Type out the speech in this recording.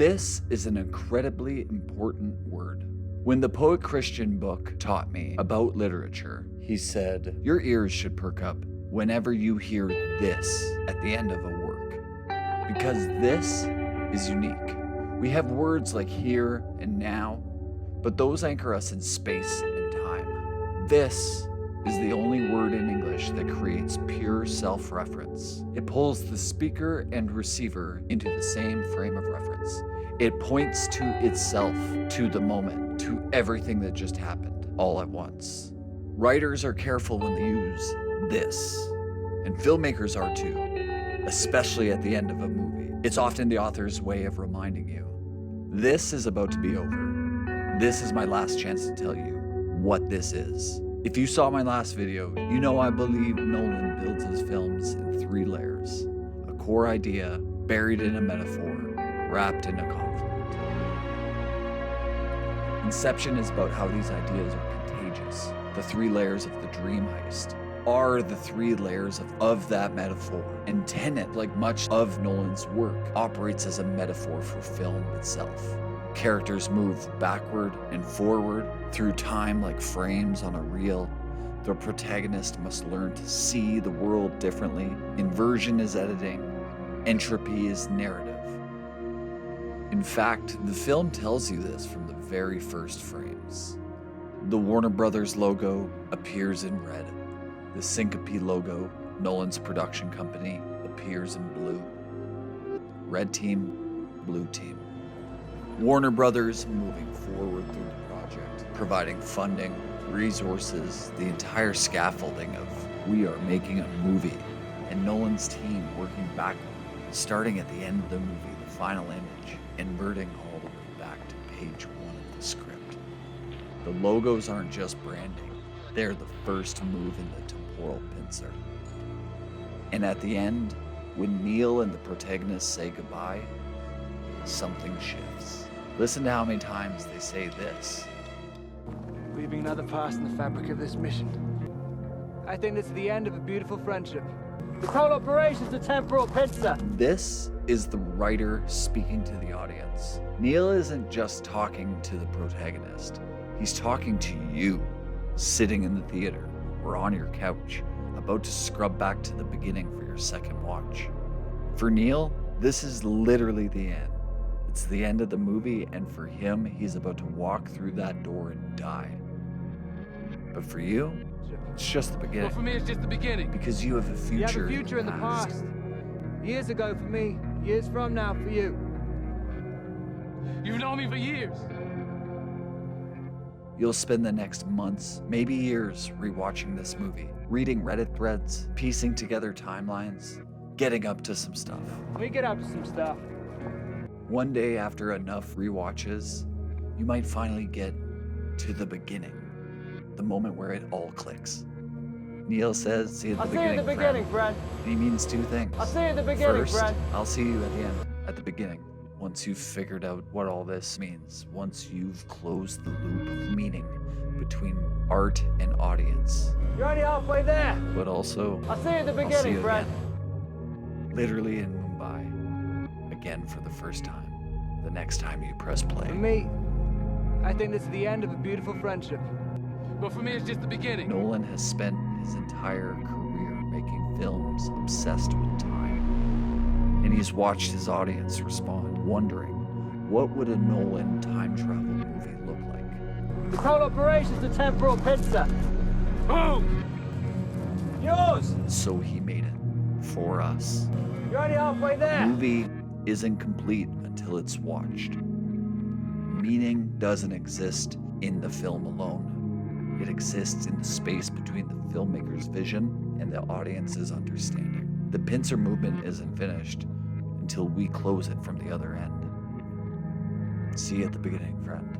This is an incredibly important word. When the poet Christian Book taught me about literature, he said, your ears should perk up whenever you hear this at the end of a work, because this is unique. We have words like here and now, but those anchor us in space and time. This is the only word in English that creates pure self-reference. It pulls the speaker and receiver into the same frame of reference. It points to itself, to the moment, to everything that just happened, all at once. Writers are careful when they use this, and filmmakers are too, especially at the end of a movie. It's often the author's way of reminding you, this is about to be over. This is my last chance to tell you what this is. If you saw my last video, you know I believe Nolan builds his films in 3 layers. A core idea, buried in a metaphor, wrapped in a conflict. Inception is about how these ideas are contagious. The 3 layers of the dream heist are the 3 layers of that metaphor. And Tenet, like much of Nolan's work, operates as a metaphor for film itself. Characters move backward and forward through time like frames on a reel. The protagonist must learn to see the world differently. Inversion is editing. Entropy is narrative. In fact, the film tells you this from the very first frames. The Warner Brothers logo appears in red. The Syncope logo, Nolan's production company, appears in blue. Red team, blue team. Warner Brothers moving forward through the project, providing funding, resources, the entire scaffolding of we are making a movie, and Nolan's team working backward, starting at the end of the movie, the final image, inverting all the way back to page 1 of the script. The logos aren't just branding, they're the first move in the temporal pincer. And at the end, when Neil and the protagonist say goodbye, something shifts. Listen to how many times they say this. Leaving another pass in the fabric of this mission. I think this is the end of a beautiful friendship. This whole operation's a temporal pincer. This is the writer speaking to the audience. Neil isn't just talking to the protagonist. He's talking to you, sitting in the theater or on your couch, about to scrub back to the beginning for your second watch. For Neil, this is literally the end. It's the end of the movie, and for him, he's about to walk through that door and die. But for you, it's just the beginning. Well, for me, it's just the beginning. Because you have a future, You have a future in the past. Years ago for me, years from now for you. You've known me for years. You'll spend the next months, maybe years, rewatching this movie, reading Reddit threads, piecing together timelines, getting up to some stuff. We get up to some stuff. One day after enough rewatches, you might finally get to the beginning, the moment where it all clicks. Neil says, see you at the beginning, I'll see you at the beginning, friend. And he means 2 things. I'll see you at the beginning, First, friend. I'll see you at the end, at the beginning. Once you've figured out what all this means, once you've closed the loop of meaning between art and audience. You're only halfway there. But also, I'll see you at the I'll see beginning, you friend. again. Literally in Mumbai, again for the first time. The next time you press play. For me, I think this is the end of a beautiful friendship. But for me, it's just the beginning. Nolan has spent his entire career making films obsessed with time. And he's watched his audience respond, wondering, what would a Nolan time travel movie look like? This whole operation's a temporal pincer. Boom! Yours! So he made it for us. You're only halfway The there. movie isn't complete until it's watched. Meaning doesn't exist in the film alone. It exists in the space between the filmmaker's vision and the audience's understanding. The pincer movement isn't finished until we close it from the other end. See you at the beginning, friend.